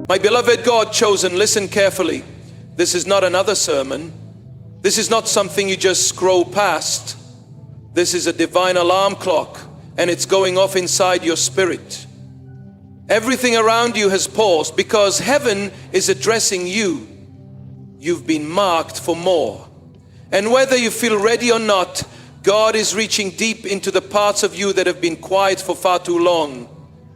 My beloved God chosen, listen carefully. This is not another sermon. This is not something you just scroll past. This is a divine alarm clock, and it's going off inside your spirit. Everything around you has paused because heaven is addressing you. You've been marked for more. And whether you feel ready or not, God is reaching deep into the parts of you that have been quiet for far too long.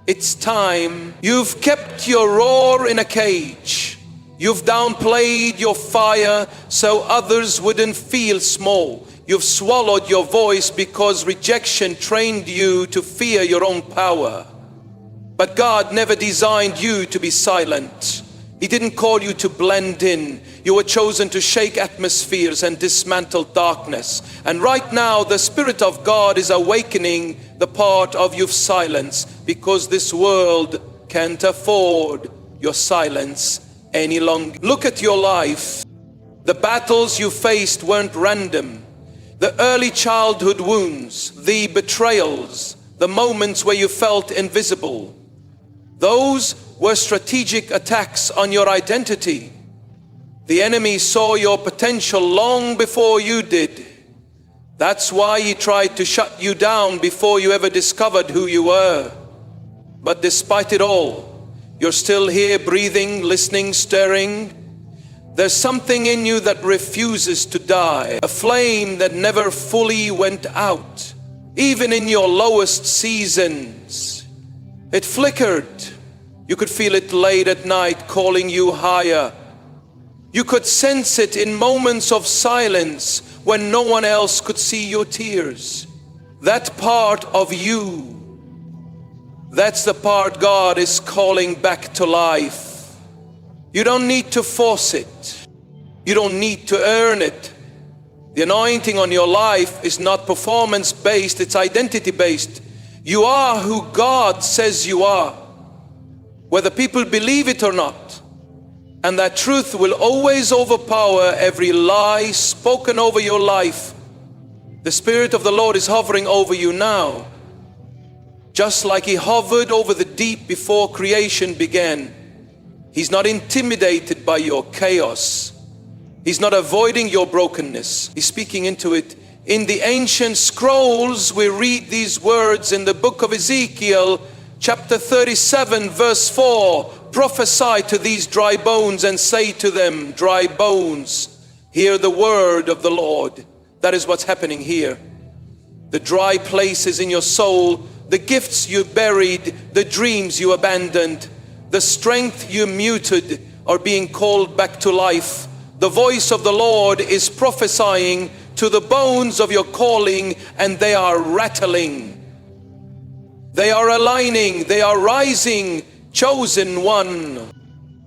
It's time. You've kept your roar in a cage. You've downplayed your fire so others wouldn't feel small. You've swallowed your voice because rejection trained you to fear your own power. But God never designed you to be silent. He didn't call you to blend in. You were chosen to shake atmospheres and dismantle darkness. And right now, the Spirit of God is awakening the part of your silence, because this world can't afford your silence any longer. Look at your life. The battles you faced weren't random. The early childhood wounds, the betrayals, the moments where you felt invisible. Those were strategic attacks on your identity. The enemy saw your potential long before you did. That's why he tried to shut you down before you ever discovered who you were. But despite it all, you're still here, breathing, listening, stirring. There's something in you that refuses to die, a flame that never fully went out. Even in your lowest seasons, it flickered. You could feel it late at night calling you higher. You could sense it in moments of silence when no one else could see your tears. That part of you, that's the part God is calling back to life. You don't need to force it. You don't need to earn it. The anointing on your life is not performance-based, it's identity-based. You are who God says you are, whether people believe it or not. And that truth will always overpower every lie spoken over your life. The Spirit of the Lord is hovering over you now, just like He hovered over the deep before creation began. He's not intimidated by your chaos. He's not avoiding your brokenness. He's speaking into it. In the ancient scrolls, we read these words in the book of Ezekiel, chapter 37, verse 4. Prophesy to these dry bones and say to them, dry bones, hear the word of the Lord. That is what's happening here. The dry places in your soul, the gifts you buried, the dreams you abandoned, the strength you muted are being called back to life. The voice of the Lord is prophesying to the bones of your calling, and they are rattling. They are aligning, they are rising. Chosen one,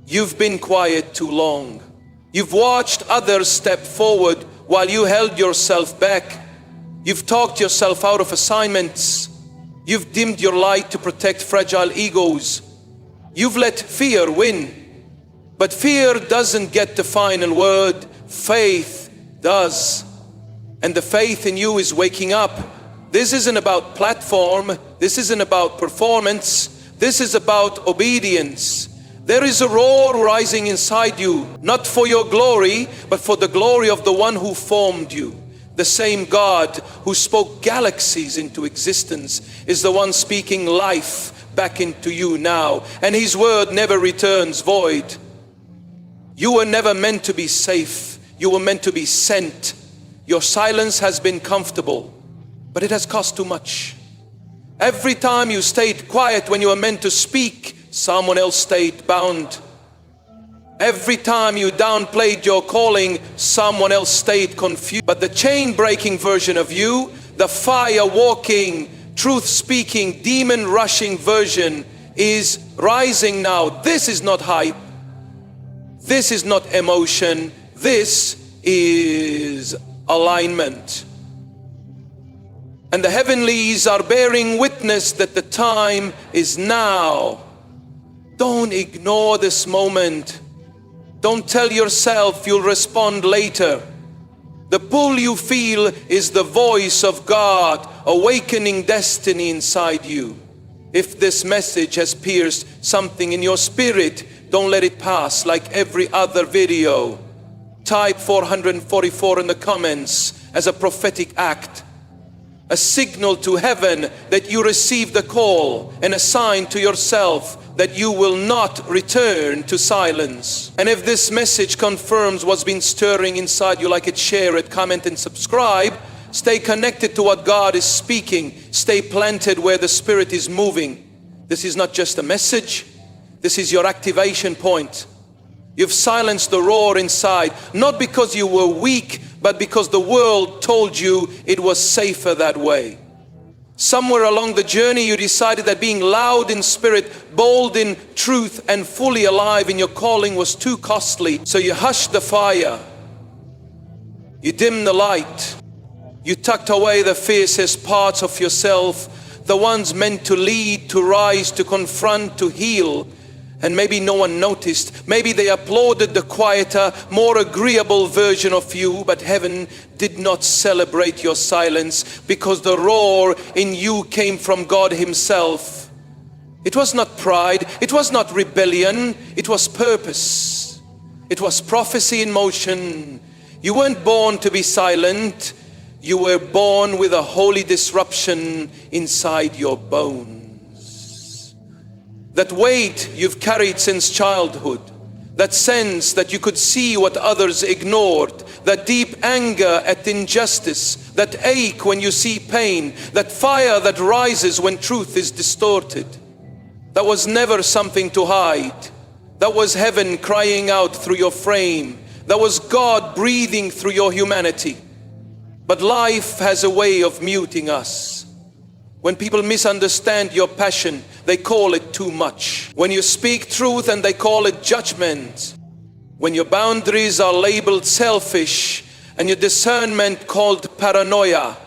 you've been quiet too long. You've watched others step forward while you held yourself back. You've talked yourself out of assignments. You've dimmed your light to protect fragile egos. You've let fear win. But fear doesn't get the final word. Faith does. And the faith in you is waking up. This isn't about platform. This isn't about performance. This is about obedience. There is a roar rising inside you, not for your glory, but for the glory of the one who formed you. The same God who spoke galaxies into existence is the one speaking life back into you now. And His word never returns void. You were never meant to be safe. You were meant to be sent. Your silence has been comfortable, but it has cost too much. Every time you stayed quiet when you were meant to speak, someone else stayed bound. Every time you downplayed your calling, someone else stayed confused. But the chain-breaking version of you, the fire-walking, truth-speaking, demon-rushing version is rising now. This is not hype. This is not emotion. This is alignment. And the heavenlies are bearing witness that the time is now. Don't ignore this moment. Don't tell yourself you'll respond later. The pull you feel is the voice of God awakening destiny inside you. If this message has pierced something in your spirit, Don't let it pass like every other video. Type 444 in the comments as a prophetic act, a signal to heaven that you received the call, and a sign to yourself that you will not return to silence. And if this message confirms what's been stirring inside you, like it, share it, comment and subscribe. Stay connected to what God is speaking. Stay planted where the Spirit is moving. This is not just a message. This is your activation point. You've silenced the roar inside, not because you were weak, but because the world told you it was safer that way. Somewhere along the journey, you decided that being loud in spirit, bold in truth, and fully alive in your calling was too costly. So you hushed the fire. You dimmed the light. You tucked away the fiercest parts of yourself, the ones meant to lead, to rise, to confront, to heal. And maybe no one noticed. Maybe they applauded the quieter, more agreeable version of you, but heaven did not celebrate your silence, because the roar in you came from God Himself. It was not pride, it was not rebellion, it was purpose. It was prophecy in motion. You weren't born to be silent, you were born with a holy disruption inside your bones. That weight you've carried since childhood, that sense that you could see what others ignored, that deep anger at injustice, that ache when you see pain, that fire that rises when truth is distorted. That was never something to hide. That was heaven crying out through your frame. That was God breathing through your humanity. But life has a way of muting us. When people misunderstand your passion, they call it too much. When you speak truth and they call it judgment. When your boundaries are labeled selfish and your discernment called paranoia.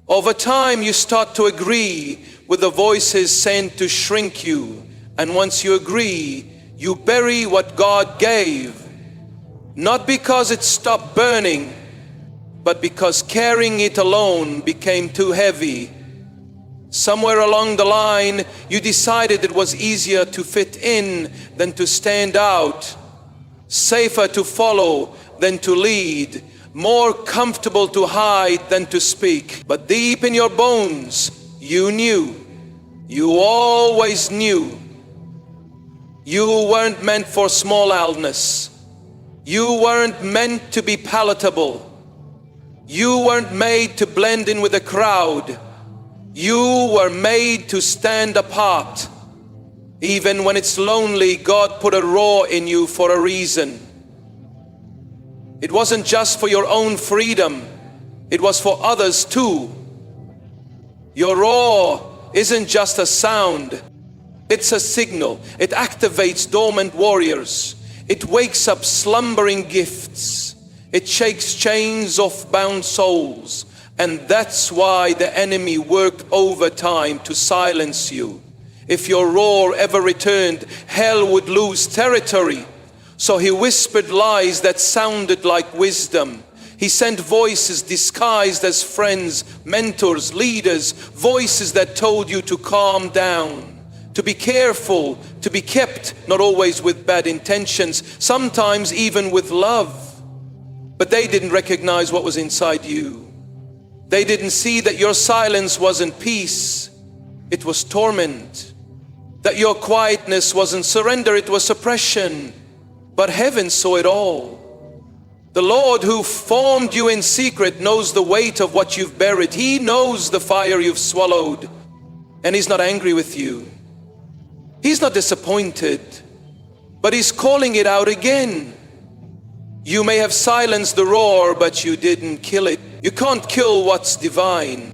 Over time you start to agree with the voices sent to shrink you. And once you agree, you bury what God gave. Not because it stopped burning, but because carrying it alone became too heavy. Somewhere along the line, you decided it was easier to fit in than to stand out, safer to follow than to lead, more comfortable to hide than to speak. But deep in your bones, you knew, you always knew, you weren't meant for small illness. You weren't meant to be palatable. You weren't made to blend in with the crowd. You were made to stand apart. Even when it's lonely, God put a roar in you for a reason. It wasn't just for your own freedom, it was for others too. Your roar isn't just a sound, it's a signal. It activates dormant warriors. It wakes up slumbering gifts. It shakes chains of bound souls. And that's why the enemy worked overtime to silence you. If your roar ever returned, hell would lose territory. So he whispered lies that sounded like wisdom. He sent voices disguised as friends, mentors, leaders, voices that told you to calm down, to be careful, to be kept, not always with bad intentions, sometimes even with love. But they didn't recognize what was inside you. They didn't see that your silence wasn't peace, it was torment. That your quietness wasn't surrender, it was suppression. But heaven saw it all. The Lord who formed you in secret knows the weight of what you've buried. He knows the fire you've swallowed. And He's not angry with you. He's not disappointed. But He's calling it out again. You may have silenced the roar, but you didn't kill it. You can't kill what's divine.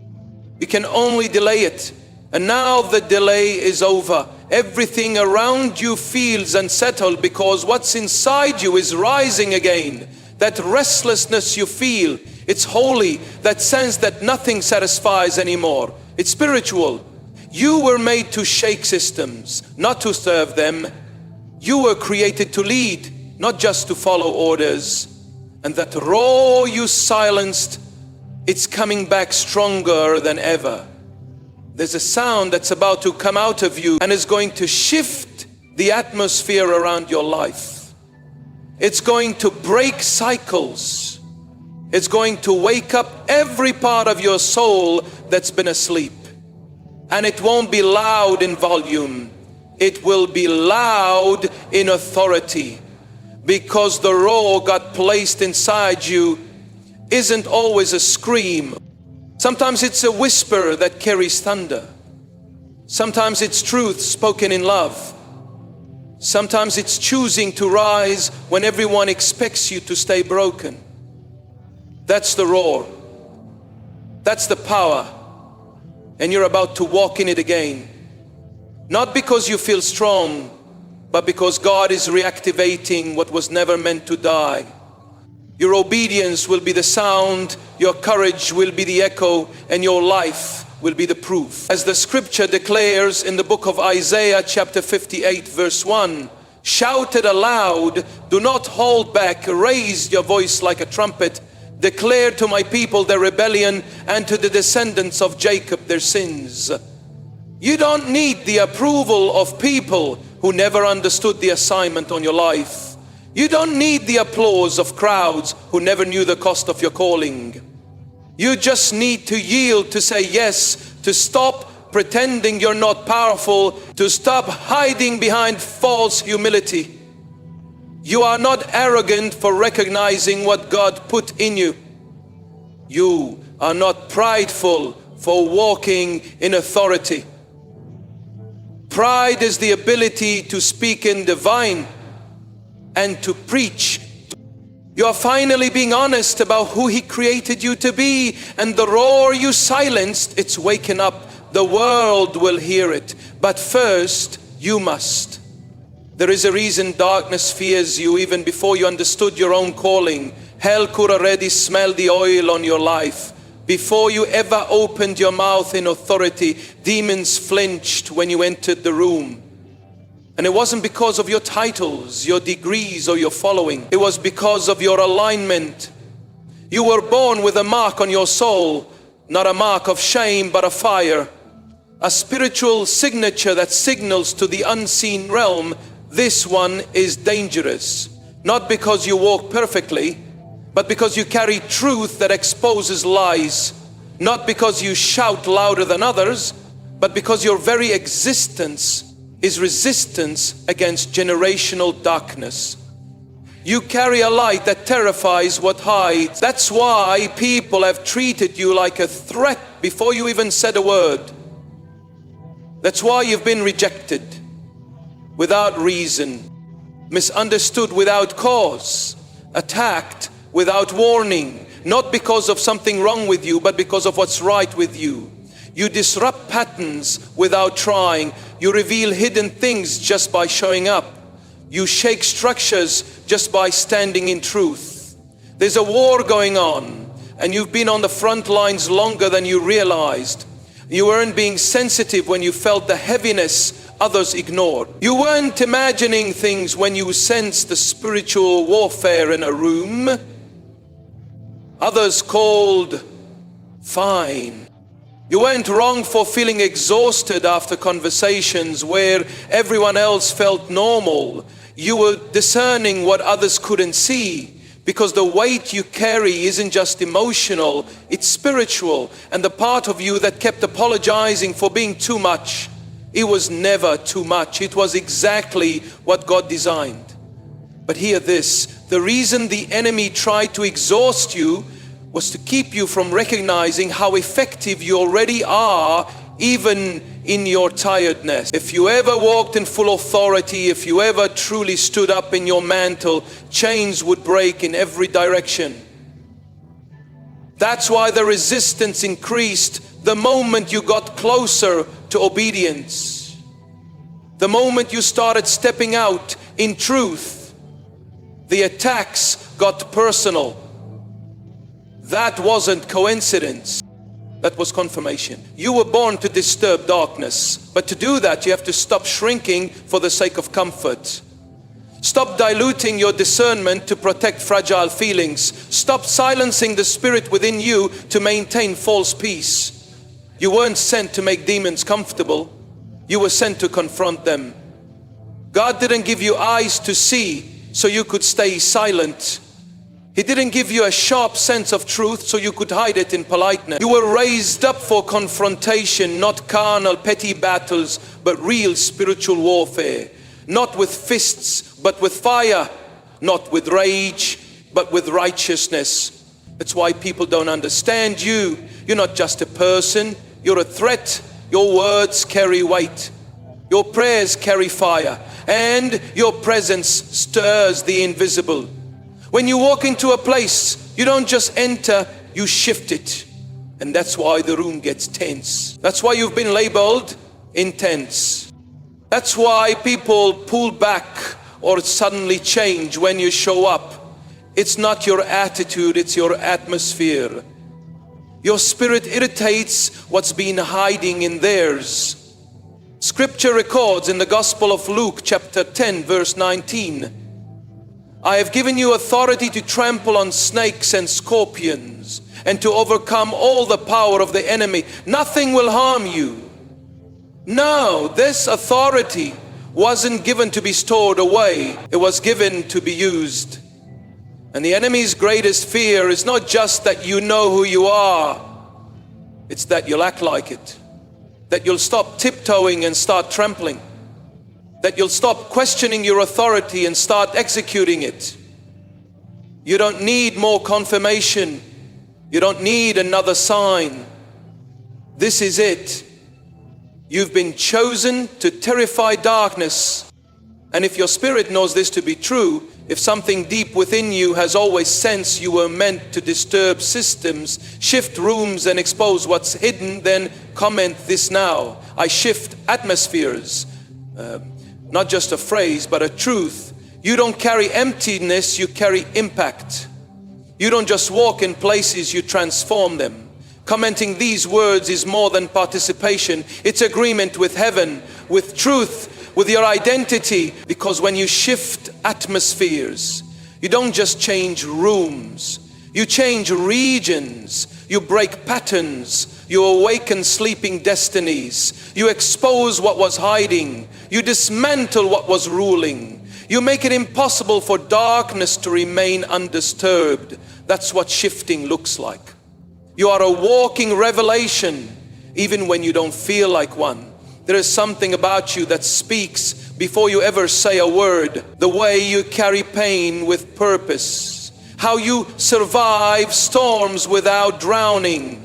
You can only delay it. And now the delay is over. Everything around you feels unsettled because what's inside you is rising again. That restlessness you feel, it's holy. That sense that nothing satisfies anymore. It's spiritual. You were made to shake systems, not to serve them. You were created to lead, not just to follow orders. And that roar you silenced, it's coming back stronger than ever. There's a sound that's about to come out of you and is going to shift the atmosphere around your life. It's going to break cycles. It's going to wake up every part of your soul that's been asleep. And it won't be loud in volume. It will be loud in authority, because the roar God placed inside you isn't always a scream. Sometimes it's a whisper that carries thunder. Sometimes it's truth spoken in love. Sometimes it's choosing to rise when everyone expects you to stay broken. That's the roar. That's the power. And you're about to walk in it again. Not because you feel strong, but because God is reactivating what was never meant to die. Your obedience will be the sound, your courage will be the echo, and your life will be the proof. As the scripture declares in the book of Isaiah chapter 58 verse 1, shout it aloud, do not hold back, raise your voice like a trumpet, declare to my people their rebellion and to the descendants of Jacob their sins. You don't need the approval of people who never understood the assignment on your life. You don't need the applause of crowds who never knew the cost of your calling. You just need to yield, to say yes, to stop pretending you're not powerful, to stop hiding behind false humility. You are not arrogant for recognizing what God put in you. You are not prideful for walking in authority. Pride is the ability to speak in divine and to preach. You are finally being honest about who He created you to be, and the roar you silenced, it's waking up. The world will hear it, but first you must. There is a reason darkness fears you even before you understood your own calling. Hell could already smell the oil on your life. Before you ever opened your mouth in authority, demons flinched when you entered the room. And it wasn't because of your titles, your degrees, or your following. It was because of your alignment. You were born with a mark on your soul, not a mark of shame, but a fire. A spiritual signature that signals to the unseen realm, this one is dangerous. Not because you walk perfectly, but because you carry truth that exposes lies. Not because you shout louder than others, but because your very existence is resistance against generational darkness. You carry a light that terrifies what hides. That's why people have treated you like a threat before you even said a word. That's why you've been rejected without reason, misunderstood without cause, attacked without warning, not because of something wrong with you, but because of what's right with you. You disrupt patterns without trying. You reveal hidden things just by showing up. You shake structures just by standing in truth. There's a war going on, and you've been on the front lines longer than you realized. You weren't being sensitive when you felt the heaviness others ignored. You weren't imagining things when you sensed the spiritual warfare in a room others called fine. You weren't wrong for feeling exhausted after conversations where everyone else felt normal. You were discerning what others couldn't see, because the weight you carry isn't just emotional, it's spiritual. And the part of you that kept apologizing for being too much, it was never too much. It was exactly what God designed. But hear this, the reason the enemy tried to exhaust you was to keep you from recognizing how effective you already are, even in your tiredness. If you ever walked in full authority, if you ever truly stood up in your mantle, chains would break in every direction. That's why the resistance increased the moment you got closer to obedience. The moment you started stepping out in truth, the attacks got personal. That wasn't coincidence. That was confirmation. You were born to disturb darkness, but to do that you have to stop shrinking for the sake of comfort. Stop diluting your discernment to protect fragile feelings. Stop silencing the spirit within you to maintain false peace. You weren't sent to make demons comfortable. You were sent to confront them. God didn't give you eyes to see so you could stay silent. He didn't give you a sharp sense of truth so you could hide it in politeness. You were raised up for confrontation, not carnal, petty battles, but real spiritual warfare. Not with fists, but with fire. Not with rage, but with righteousness. That's why people don't understand you. You're not just a person, you're a threat. Your words carry weight. Your prayers carry fire. And your presence stirs the invisible. When you walk into a place, you don't just enter, you shift it. And that's why the room gets tense. That's why you've been labeled intense. That's why people pull back or suddenly change when you show up. It's not your attitude, it's your atmosphere. Your spirit irritates what's been hiding in theirs. Scripture records in the Gospel of Luke chapter 10 verse 19, I have given you authority to trample on snakes and scorpions and to overcome all the power of the enemy. Nothing will harm you. No, this authority wasn't given to be stored away. It was given to be used. And the enemy's greatest fear is not just that you know who you are. It's that you'll act like it. That you'll stop tiptoeing and start trampling. That you'll stop questioning your authority and start executing it. You don't need more confirmation. You don't need another sign. This is it. You've been chosen to terrify darkness. And if your spirit knows this to be true, if something deep within you has always sensed you were meant to disturb systems, shift rooms and expose what's hidden, then comment this now. I shift atmospheres. Not just a phrase, but a truth. You don't carry emptiness, you carry impact. You don't just walk in places, you transform them. Commenting these words is more than participation. It's agreement with heaven, with truth, with your identity. Because when you shift atmospheres, you don't just change rooms, you change regions. You break patterns. You awaken sleeping destinies. You expose what was hiding. You dismantle what was ruling. You make it impossible for darkness to remain undisturbed. That's what shifting looks like. You are a walking revelation, even when you don't feel like one. There is something about you that speaks before you ever say a word. The way you carry pain with purpose. How you survive storms without drowning.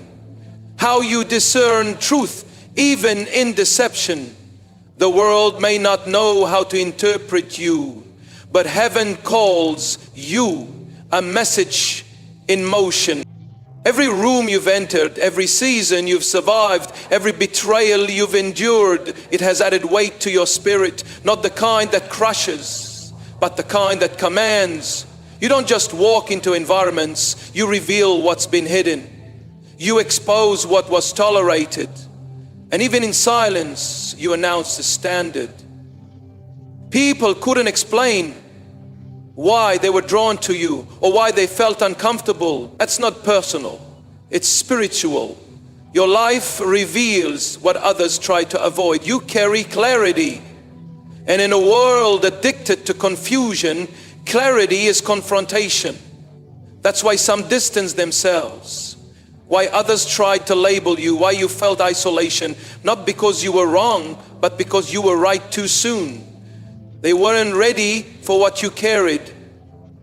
How you discern truth even in deception. The world may not know how to interpret you, but heaven calls you a message in motion. Every room you've entered, every season you've survived, every betrayal you've endured, it has added weight to your spirit. Not the kind that crushes, but the kind that commands. You don't just walk into environments, you reveal what's been hidden. You expose what was tolerated. And even in silence, you announce the standard. People couldn't explain why they were drawn to you or why they felt uncomfortable. That's not personal, it's spiritual. Your life reveals what others try to avoid. You carry clarity. And in a world addicted to confusion, clarity is confrontation. That's why some distance themselves. Why others tried to label you, why you felt isolation. Not because you were wrong, but because you were right too soon. They weren't ready for what you carried.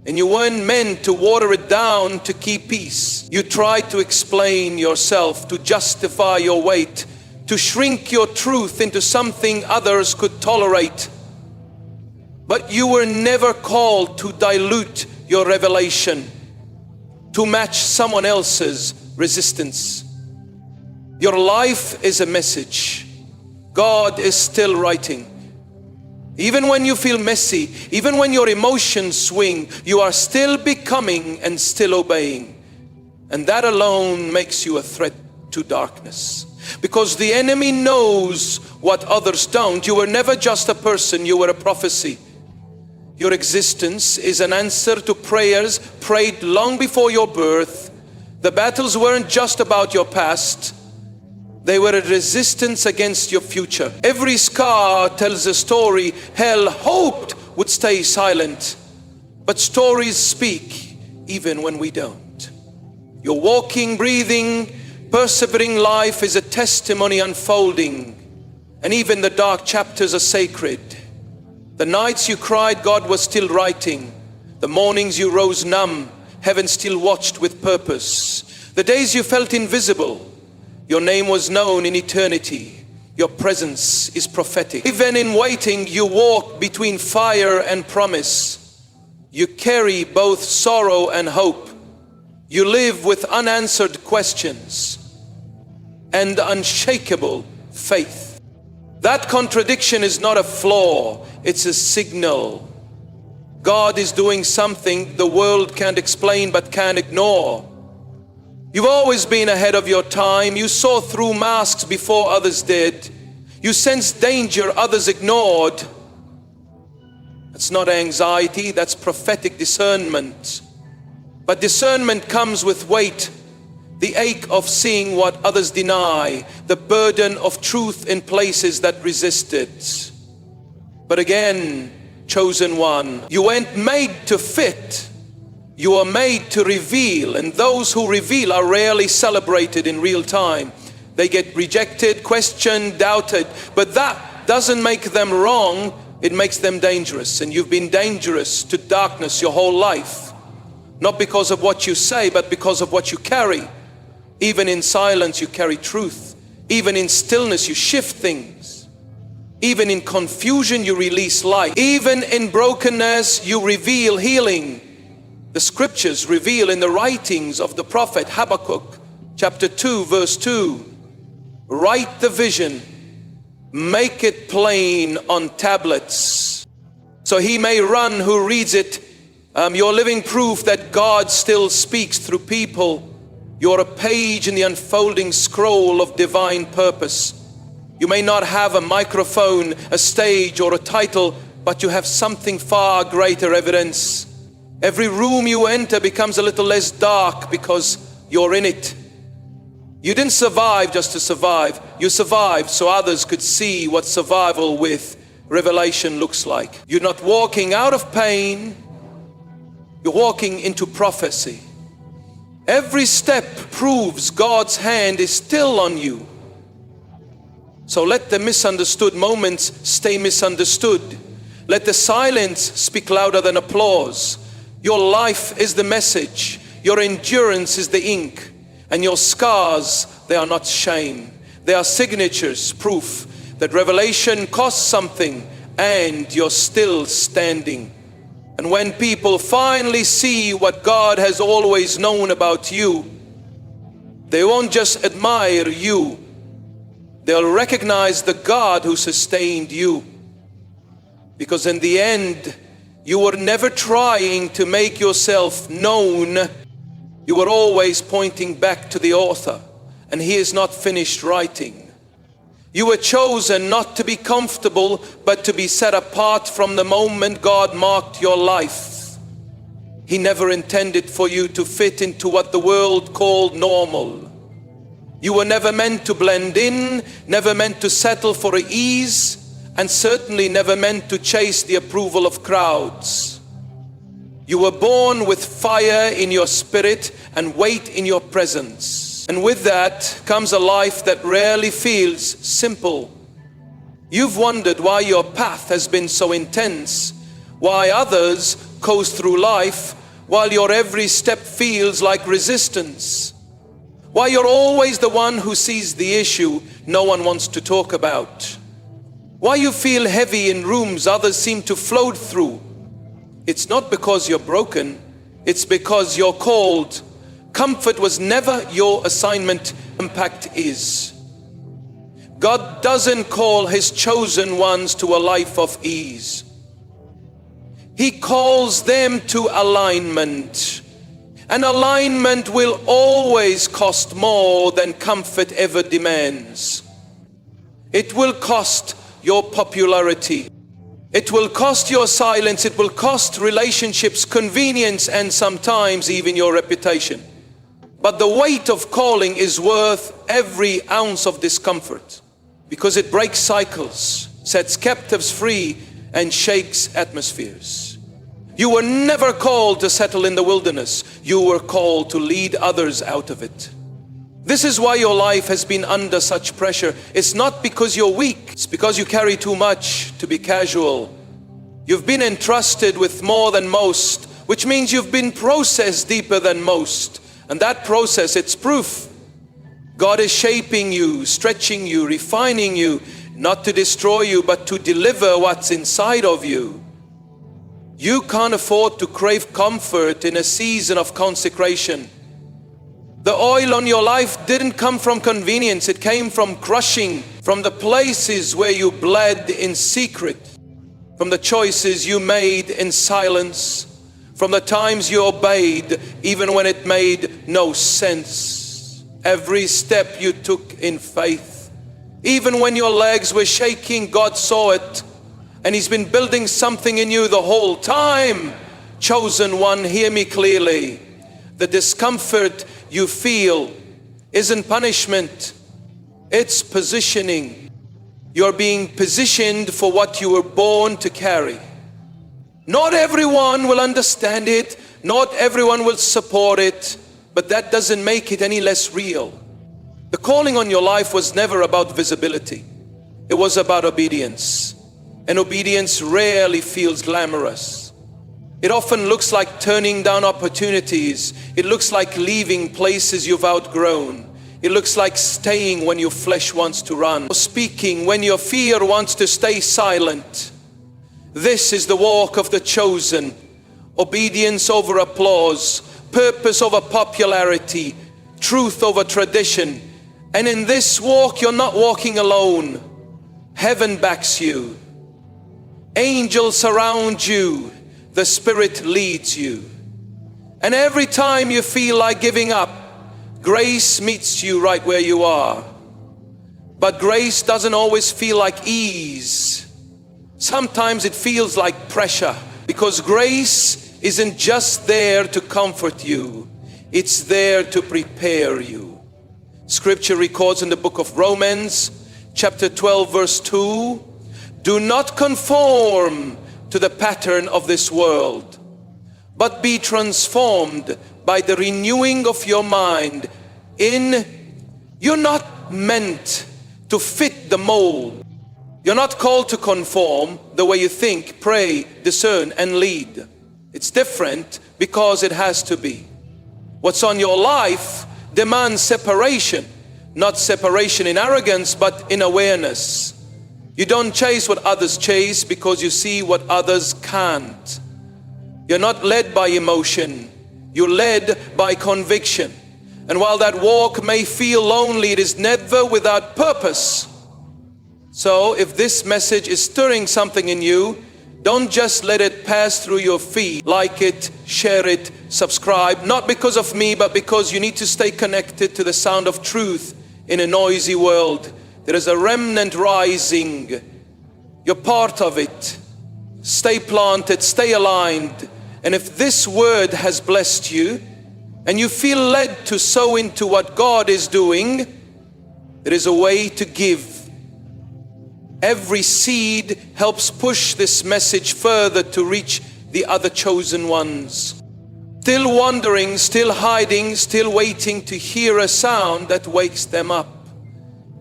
And you weren't meant to water it down to keep peace. You tried to explain yourself, to justify your weight, to shrink your truth into something others could tolerate. But you were never called to dilute your revelation, to match someone else's resistance. Your life is a message. God is still writing. Even when you feel messy, even when your emotions swing, you are still becoming and still obeying. And that alone makes you a threat to darkness. Because the enemy knows what others don't. You were never just a person, you were a prophecy. Your existence is an answer to prayers prayed long before your birth. The battles weren't just about your past. They were a resistance against your future. Every scar tells a story hell hoped would stay silent. But stories speak even when we don't. Your walking, breathing, persevering life is a testimony unfolding. And even the dark chapters are sacred. The nights you cried, God was still writing. The mornings you rose numb, heaven still watched with purpose. The days you felt invisible, your name was known in eternity. Your presence is prophetic. Even in waiting, you walk between fire and promise. You carry both sorrow and hope. You live with unanswered questions and unshakable faith. That contradiction is not a flaw, it's a signal. God is doing something the world can't explain but can't ignore. You've always been ahead of your time. You saw through masks before others did. You sensed danger others ignored. That's not anxiety, that's prophetic discernment. But discernment comes with weight, the ache of seeing what others deny, the burden of truth in places that resisted. But again, chosen one, you weren't made to fit. You are made to reveal, and those who reveal are rarely celebrated in real time. They get rejected, questioned, doubted, but that doesn't make them wrong, it makes them dangerous. And you've been dangerous to darkness your whole life. Not because of what you say, but because of what you carry. Even in silence, you carry truth. Even in stillness, you shift things. Even in confusion, you release light. Even in brokenness, you reveal healing. The scriptures reveal in the writings of the prophet Habakkuk, chapter 2, verse 2, write the vision, make it plain on tablets, so he may run who reads it. You're living proof that God still speaks through people. You're a page in the unfolding scroll of divine purpose. You may not have a microphone, a stage, or a title, but you have something far greater evidence. Every room you enter becomes a little less dark because you're in it. You didn't survive just to survive. You survived so others could see what survival with revelation looks like. You're not walking out of pain. You're walking into prophecy. Every step proves God's hand is still on you. So let the misunderstood moments stay misunderstood. Let the silence speak louder than applause. Your life is the message. Your endurance is the ink. And your scars, they are not shame. They are signatures, proof that revelation costs something and you're still standing. And when people finally see what God has always known about you, they won't just admire you. They'll recognize the God who sustained you. Because in the end, you were never trying to make yourself known. You were always pointing back to the author, and he is not finished writing. You were chosen not to be comfortable, but to be set apart from the moment God marked your life. He never intended for you to fit into what the world called normal. You were never meant to blend in, never meant to settle for ease, and certainly never meant to chase the approval of crowds. You were born with fire in your spirit and weight in your presence. And with that comes a life that rarely feels simple. You've wondered why your path has been so intense, why others coast through life while your every step feels like resistance, why you're always the one who sees the issue no one wants to talk about, why you feel heavy in rooms others seem to float through. It's not because you're broken, it's because you're called. Comfort was never your assignment, impact is. God doesn't call his chosen ones to a life of ease. He calls them to alignment. And alignment will always cost more than comfort ever demands. It will cost your popularity. It will cost your silence. It will cost relationships, convenience, and sometimes even your reputation. But the weight of calling is worth every ounce of discomfort, because it breaks cycles, sets captives free, and shakes atmospheres. You were never called to settle in the wilderness. You were called to lead others out of it. This is why your life has been under such pressure. It's not because you're weak. It's because you carry too much to be casual. You've been entrusted with more than most, which means you've been processed deeper than most. And that process, it's proof. God is shaping you, stretching you, refining you, not to destroy you, but to deliver what's inside of you. You can't afford to crave comfort in a season of consecration. The oil on your life didn't come from convenience. It came from crushing, from the places where you bled in secret, from the choices you made in silence, from the times you obeyed even when it made no sense. Every step you took in faith, even when your legs were shaking, God saw it. And He's been building something in you the whole time. Chosen one, hear me clearly. The discomfort you feel isn't punishment, it's positioning. You're being positioned for what you were born to carry. Not everyone will understand it, not everyone will support it, but that doesn't make it any less real. The calling on your life was never about visibility. It was about obedience. And obedience rarely feels glamorous. It often looks like turning down opportunities. It looks like leaving places you've outgrown. It looks like staying when your flesh wants to run, or speaking when your fear wants to stay silent. This is the walk of the chosen. Obedience over applause, purpose over popularity, truth over tradition. And in this walk, you're not walking alone. Heaven backs you. Angels surround you. The Spirit leads you. And every time you feel like giving up, grace meets you right where you are. But grace doesn't always feel like ease. Sometimes it feels like pressure, because grace isn't just there to comfort you. It's there to prepare you. Scripture records in the book of Romans, chapter 12, verse 2, do not conform to the pattern of this world, but be transformed by the renewing of your mind. You're not meant to fit the mold. You're not called to conform the way you think, pray, discern, and lead. It's different because it has to be. What's on your life demands separation, not separation in arrogance, but in awareness. You don't chase what others chase because you see what others can't. You're not led by emotion. You're led by conviction. And while that walk may feel lonely, it is never without purpose. So if this message is stirring something in you, don't just let it pass through your feed. Like it, share it, subscribe. Not because of me, but because you need to stay connected to the sound of truth in a noisy world. There is a remnant rising. You're part of it. Stay planted, stay aligned. And if this word has blessed you and you feel led to sow into what God is doing, there is a way to give. Every seed helps push this message further to reach the other chosen ones. Still wandering, still hiding, still waiting to hear a sound that wakes them up.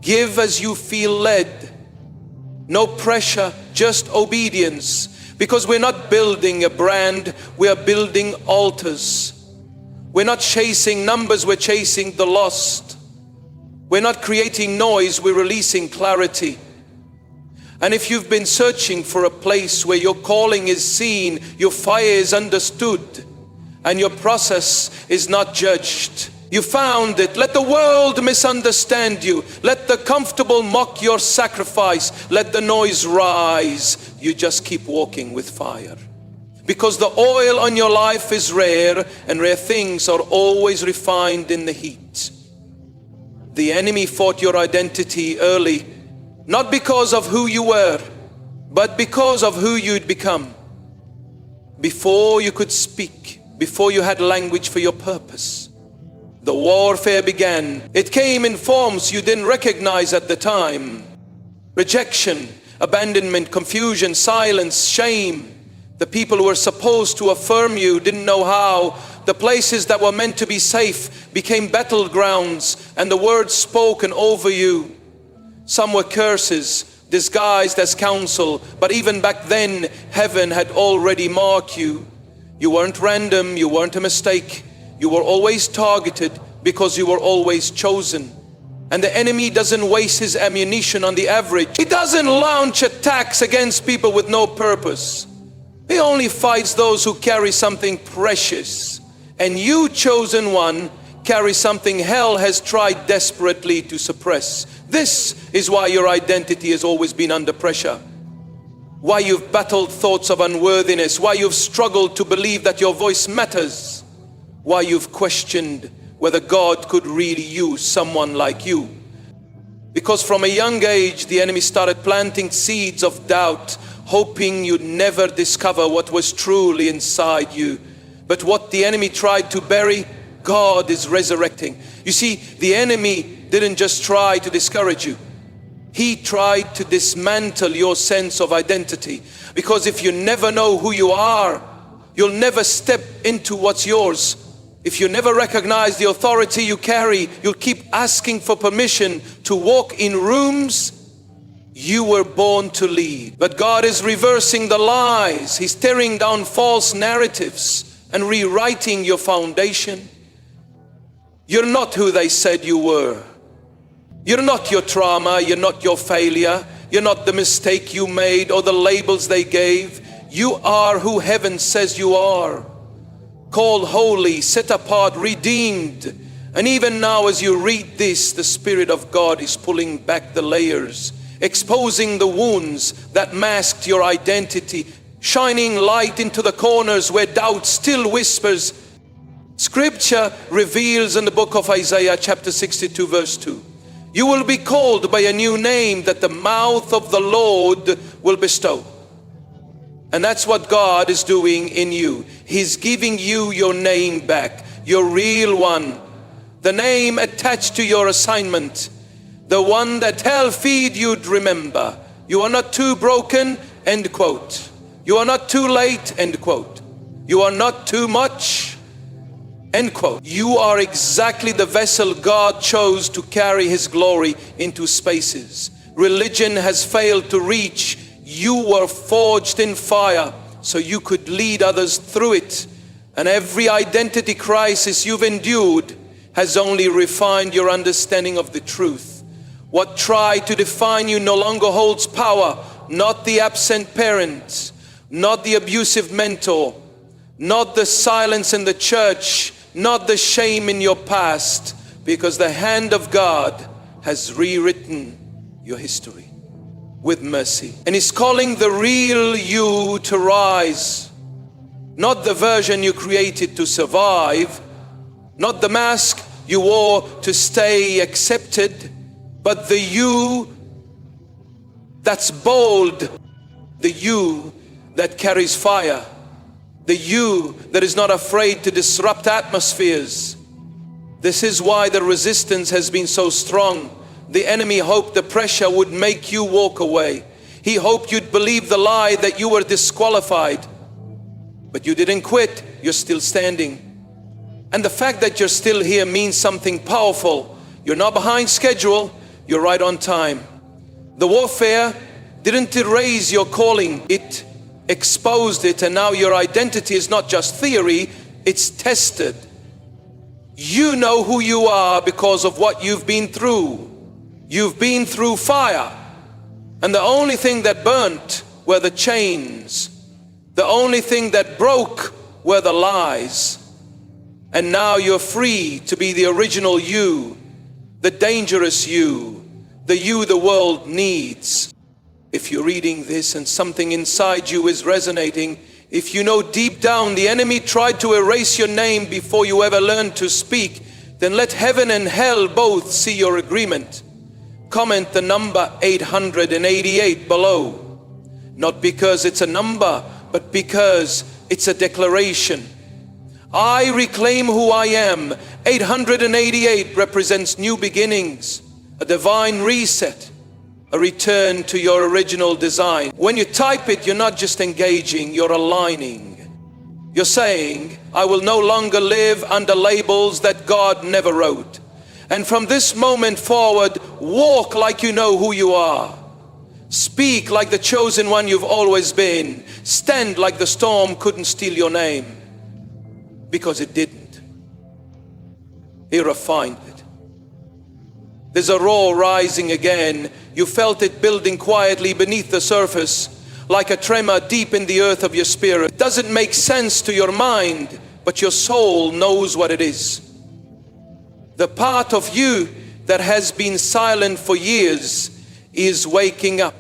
Give as you feel led. No pressure, just obedience. Because we're not building a brand, we are building altars. We're not chasing numbers, we're chasing the lost. We're not creating noise, we're releasing clarity. And if you've been searching for a place where your calling is seen, your fire is understood, and your process is not judged, you found it. Let the world misunderstand you. Let the comfortable mock your sacrifice. Let the noise rise. You just keep walking with fire. Because the oil on your life is rare, and rare things are always refined in the heat. The enemy fought your identity early, not because of who you were, but because of who you'd become. Before you could speak, before you had language for your purpose, The warfare began. It came in forms you didn't recognize at the time. Rejection, abandonment, confusion, silence, shame. The people who were supposed to affirm you didn't know how. The places that were meant to be safe became battlegrounds, and the words spoken over you, some were curses disguised as counsel. But even back then, heaven had already marked you. You weren't random, you weren't a mistake. You were always targeted because you were always chosen. And the enemy doesn't waste his ammunition on the average. He doesn't launch attacks against people with no purpose. He only fights those who carry something precious. And you, chosen one, carry something hell has tried desperately to suppress. This is why your identity has always been under pressure. Why you've battled thoughts of unworthiness. Why you've struggled to believe that your voice matters. Why you've questioned whether God could really use someone like you. Because from a young age, the enemy started planting seeds of doubt, hoping you'd never discover what was truly inside you. But what the enemy tried to bury, God is resurrecting. You see, the enemy didn't just try to discourage you. He tried to dismantle your sense of identity. Because if you never know who you are, you'll never step into what's yours. If you never recognize the authority you carry, you'll keep asking for permission to walk in rooms you were born to lead. But God is reversing the lies. He's tearing down false narratives and rewriting your foundation. You're not who they said you were. You're not your trauma. You're not your failure. You're not the mistake you made or the labels they gave. You are who heaven says you are. Called holy, set apart, redeemed. And even now as you read this, the Spirit of God is pulling back the layers, exposing the wounds that masked your identity, shining light into the corners where doubt still whispers. Scripture reveals in the book of Isaiah chapter 62 verse 2, you will be called by a new name that the mouth of the Lord will bestow. And that's what God is doing in you. He's giving you your name back, your real one. The name attached to your assignment. The one that hell feed you'd remember. You are not too broken, end quote. You are not too late, end quote. You are not too much, end quote. You are exactly the vessel God chose to carry His glory into spaces religion has failed to reach. You were forged in fire so you could lead others through it. And every identity crisis you've endured has only refined your understanding of the truth. What tried to define you no longer holds power. Not the absent parent, not the abusive mentor, not the silence in the church, not the shame in your past, because the hand of God has rewritten your history with mercy. And He's calling the real you to rise. Not the version you created to survive, not the mask you wore to stay accepted, but the you that's bold, the you that carries fire, the you that is not afraid to disrupt atmospheres. This is why the resistance has been so strong. The enemy hoped the pressure would make you walk away. He hoped you'd believe the lie that you were disqualified. But you didn't quit, you're still standing. And the fact that you're still here means something powerful. You're not behind schedule, you're right on time. The warfare didn't erase your calling, it exposed it, and now your identity is not just theory, it's tested. You know who you are because of what you've been through. You've been through fire, and the only thing that burnt were the chains. The only thing that broke were the lies. And now you're free to be the original you, the dangerous you, the you the world needs. If you're reading this and something inside you is resonating, if you know deep down the enemy tried to erase your name before you ever learned to speak, then let heaven and hell both see your agreement. Comment the number 888 below. Not because it's a number, but because it's a declaration. I reclaim who I am. 888 represents new beginnings, a divine reset, a return to your original design. When you type it, you're not just engaging, you're aligning. You're saying, I will no longer live under labels that God never wrote. And from this moment forward, walk like you know who you are. Speak like the chosen one you've always been. Stand like the storm couldn't steal your name. Because it didn't. He refined it. There's a roar rising again. You felt it building quietly beneath the surface, like a tremor deep in the earth of your spirit. It doesn't make sense to your mind, but your soul knows what it is. The part of you that has been silent for years is waking up.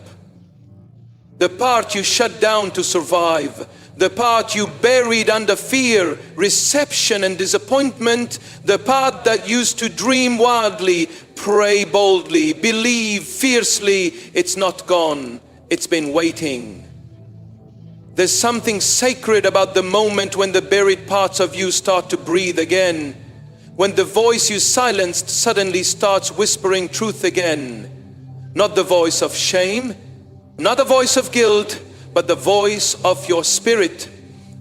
The part you shut down to survive, the part you buried under fear, reception and disappointment, the part that used to dream wildly, pray boldly, believe fiercely, it's not gone, it's been waiting. There's something sacred about the moment when the buried parts of you start to breathe again, when the voice you silenced suddenly starts whispering truth again. Not the voice of shame, not the voice of guilt, but the voice of your spirit,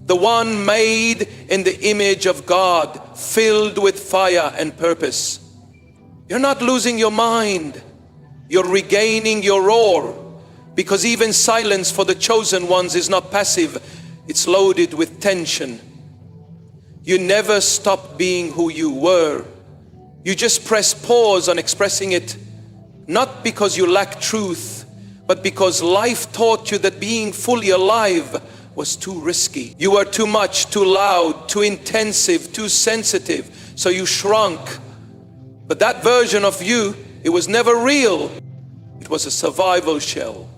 the one made in the image of God, filled with fire and purpose. You're not losing your mind, you're regaining your roar, because even silence for the chosen ones is not passive, it's loaded with tension. You never stop being who you were. You just press pause on expressing it, not because you lack truth, but because life taught you that being fully alive was too risky. You were too much, too loud, too intensive, too sensitive, so you shrunk. But that version of you, it was never real. It was a survival shell.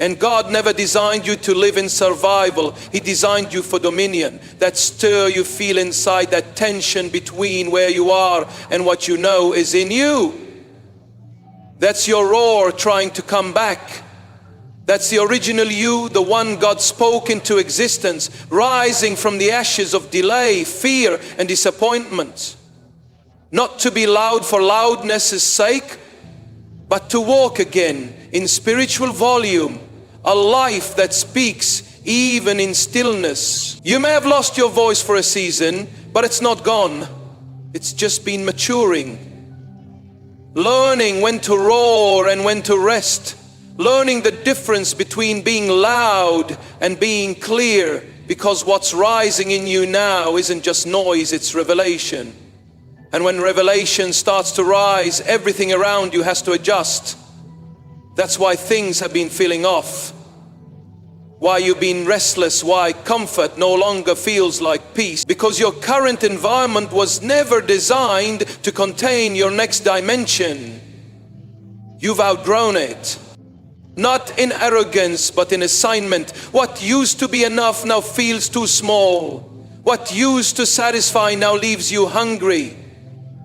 And God never designed you to live in survival. He designed you for dominion. That stir you feel inside, that tension between where you are and what you know is in you. That's your roar trying to come back. That's the original you, the one God spoke into existence, rising from the ashes of delay, fear, and disappointment. Not to be loud for loudness' sake, but to walk again in spiritual volume, a life that speaks even in stillness. You may have lost your voice for a season, but it's not gone. It's just been maturing. Learning when to roar and when to rest. Learning the difference between being loud and being clear, because what's rising in you now isn't just noise, it's revelation. And when revelation starts to rise, everything around you has to adjust. That's why things have been feeling off. Why you've been restless, why comfort no longer feels like peace. Because your current environment was never designed to contain your next dimension. You've outgrown it. Not in arrogance, but in assignment. What used to be enough now feels too small. What used to satisfy now leaves you hungry.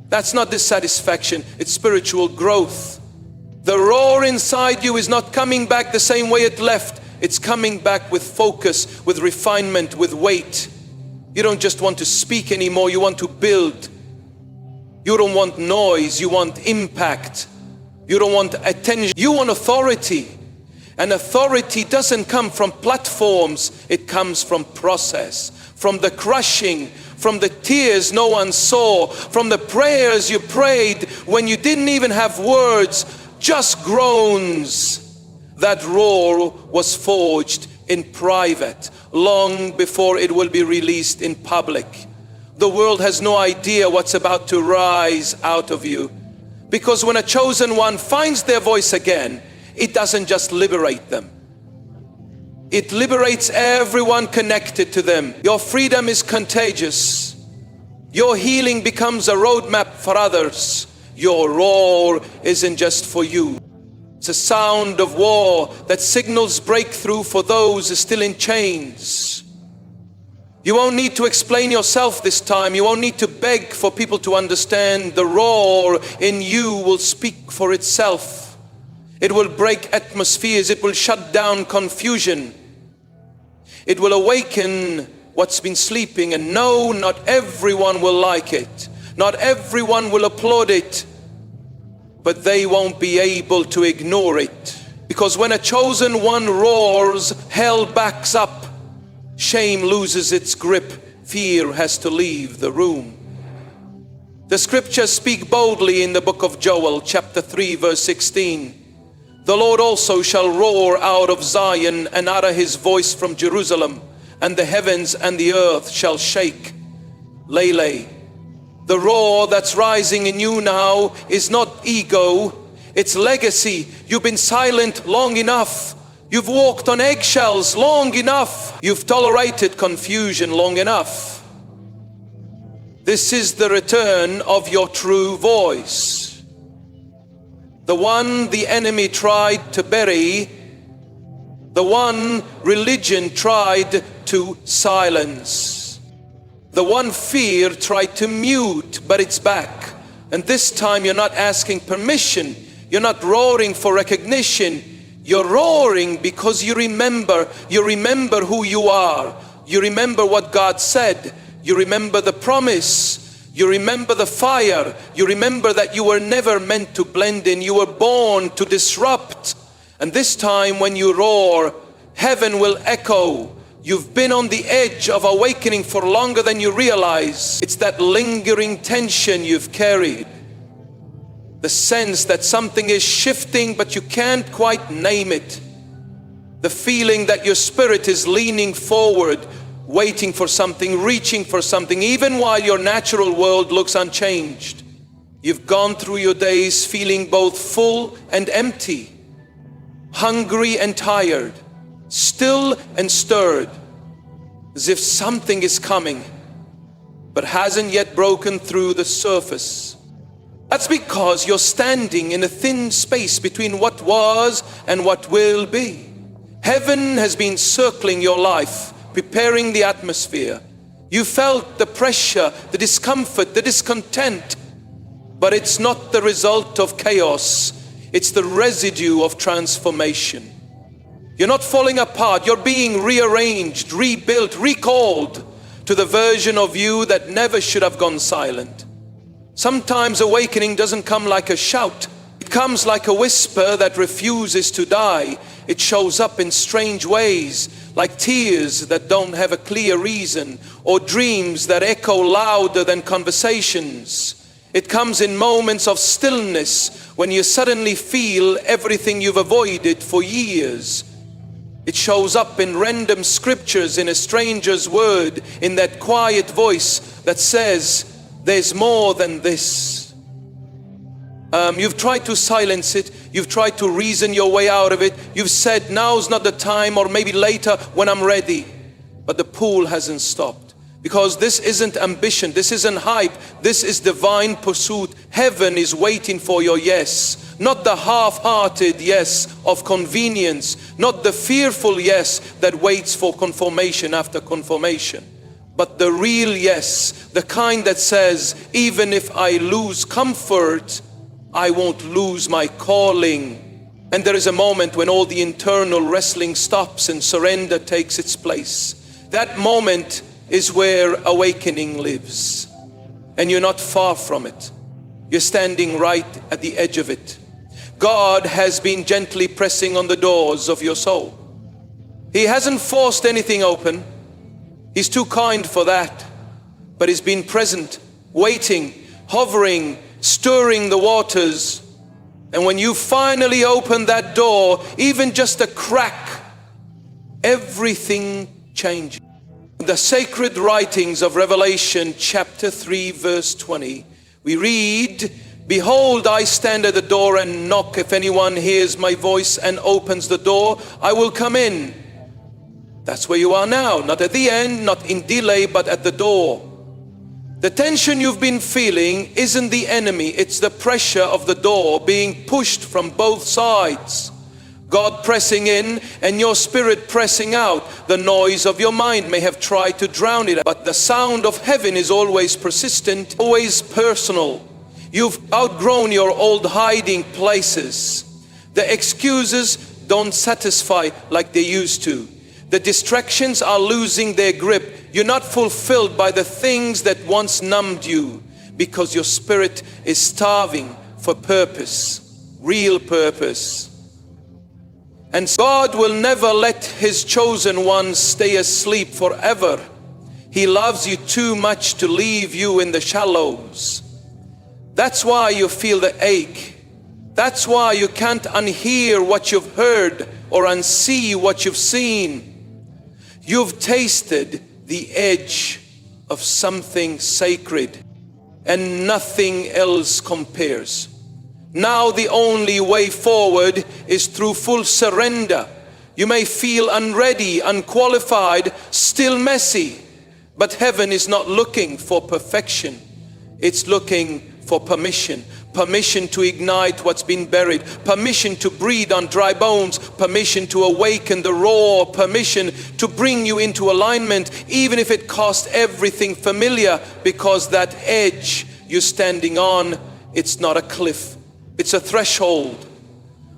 That's not dissatisfaction, it's spiritual growth. The roar inside you is not coming back the same way it left. It's coming back with focus, with refinement, with weight. You don't just want to speak anymore, you want to build. You don't want noise, you want impact. You don't want attention, you want authority. And authority doesn't come from platforms, it comes from process, from the crushing, from the tears no one saw, from the prayers you prayed when you didn't even have words, just groans. That roar was forged in private, long before it will be released in public. The world has no idea what's about to rise out of you. Because when a chosen one finds their voice again, it doesn't just liberate them. It liberates everyone connected to them. Your freedom is contagious. Your healing becomes a roadmap for others. Your roar isn't just for you. It's a sound of war that signals breakthrough for those still in chains. You won't need to explain yourself this time. You won't need to beg for people to understand. The roar in you will speak for itself. It will break atmospheres. It will shut down confusion. It will awaken what's been sleeping. And no, not everyone will like it. Not everyone will applaud it. But they won't be able to ignore it. Because when a chosen one roars, hell backs up. Shame loses its grip. Fear has to leave the room. The scriptures speak boldly in the book of Joel, chapter 3, verse 16. The Lord also shall roar out of Zion and utter his voice from Jerusalem, and the heavens and the earth shall shake. Lele. The roar that's rising in you now is not ego, it's legacy. You've been silent long enough. You've walked on eggshells long enough. You've tolerated confusion long enough. This is the return of your true voice. The one the enemy tried to bury, the one religion tried to silence, the one fear tried to mute, but it's back. And this time you're not asking permission, you're not roaring for recognition, you're roaring because you remember who you are, you remember what God said, you remember the promise. You remember the fire. You remember that you were never meant to blend in. You were born to disrupt. And this time when you roar, heaven will echo. You've been on the edge of awakening for longer than you realize. It's that lingering tension you've carried. The sense that something is shifting but you can't quite name it. The feeling that your spirit is leaning forward, waiting for something, reaching for something, even while your natural world looks unchanged. You've gone through your days feeling both full and empty, hungry and tired, still and stirred, as if something is coming, but hasn't yet broken through the surface. That's because you're standing in a thin space between what was and what will be. Heaven has been circling your life, preparing the atmosphere. You felt the pressure, the discomfort, the discontent, but it's not the result of chaos. It's the residue of transformation. You're not falling apart. You're being rearranged, rebuilt, recalled to the version of you that never should have gone silent. Sometimes awakening doesn't come like a shout. It comes like a whisper that refuses to die. It shows up in strange ways, like tears that don't have a clear reason, or dreams that echo louder than conversations. It comes in moments of stillness when you suddenly feel everything you've avoided for years. It shows up in random scriptures, in a stranger's word, in that quiet voice that says, there's more than this. You've tried to silence it. You've tried to reason your way out of it. You've said, now's not the time, or maybe later when I'm ready. But the pool hasn't stopped. Because this isn't ambition. This isn't hype. This is divine pursuit. Heaven is waiting for your yes. Not the half-hearted yes of convenience. Not the fearful yes that waits for confirmation after confirmation. But the real yes. The kind that says, even if I lose comfort, I won't lose my calling. And there is a moment when all the internal wrestling stops and surrender takes its place. That moment is where awakening lives. And you're not far from it. You're standing right at the edge of it. God has been gently pressing on the doors of your soul. He hasn't forced anything open. He's too kind for that. But He's been present, waiting, hovering, stirring the waters. And when you finally open that door, even just a crack, everything changes. In the sacred writings of Revelation chapter 3 verse 20, we read, behold, I stand at the door and knock. If anyone hears my voice and opens the door, I will come in. That's where you are now, not at the end, not in delay, but at the door. The tension you've been feeling isn't the enemy, it's the pressure of the door being pushed from both sides. God pressing in and your spirit pressing out. The noise of your mind may have tried to drown it, but the sound of heaven is always persistent, always personal. You've outgrown your old hiding places. The excuses don't satisfy like they used to. The distractions are losing their grip. You're not fulfilled by the things that once numbed you, because your spirit is starving for purpose, real purpose. And God will never let his chosen ones stay asleep forever. He loves you too much to leave you in the shallows. That's why you feel the ache. That's why you can't unhear what you've heard or unsee what you've seen. You've tasted the edge of something sacred, and nothing else compares. Now the only way forward is through full surrender. You may feel unready, unqualified, still messy, but heaven is not looking for perfection. It's looking for permission. Permission to ignite what's been buried. Permission to breathe on dry bones. Permission to awaken the raw. Permission to bring you into alignment, even if it costs everything familiar, because that edge you're standing on, it's not a cliff. It's a threshold.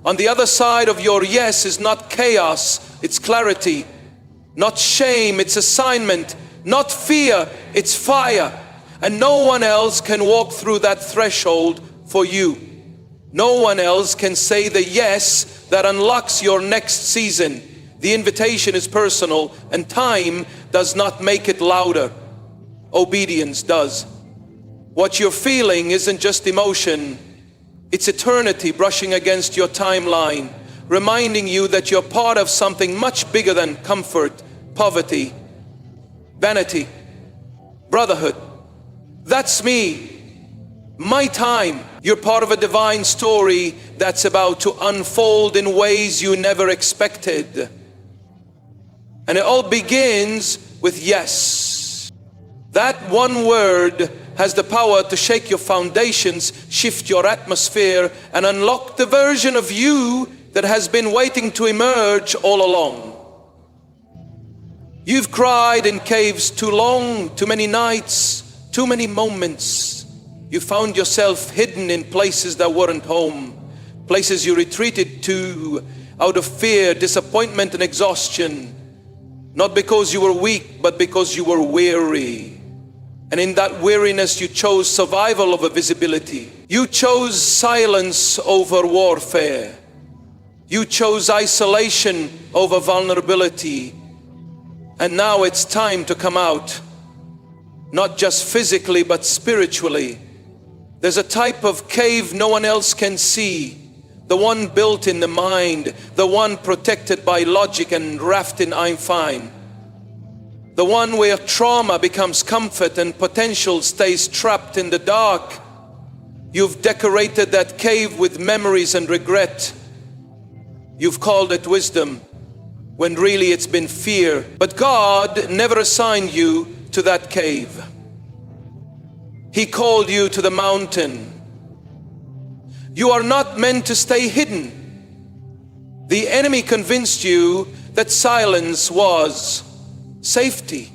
On the other side of your yes is not chaos, it's clarity. Not shame, it's assignment. Not fear, it's fire. And no one else can walk through that threshold for you. No one else can say the yes that unlocks your next season. The invitation is personal, and time does not make it louder. Obedience does. What you're feeling isn't just emotion. It's eternity brushing against your timeline, reminding you that you're part of something much bigger than comfort, poverty, vanity, brotherhood. That's me. My time. You're part of a divine story that's about to unfold in ways you never expected. And it all begins with yes. That one word has the power to shake your foundations, shift your atmosphere, and unlock the version of you that has been waiting to emerge all along. You've cried in caves too long, too many nights, too many moments. You found yourself hidden in places that weren't home, places you retreated to out of fear, disappointment, and exhaustion. Not because you were weak, but because you were weary. And in that weariness, you chose survival over visibility. You chose silence over warfare. You chose isolation over vulnerability. And now it's time to come out, not just physically, but spiritually. There's a type of cave no one else can see. The one built in the mind, the one protected by logic and wrapped in I'm fine. The one where trauma becomes comfort and potential stays trapped in the dark. You've decorated that cave with memories and regret. You've called it wisdom, when really it's been fear. But God never assigned you to that cave. He called you to the mountain. You are not meant to stay hidden. The enemy convinced you that silence was safety.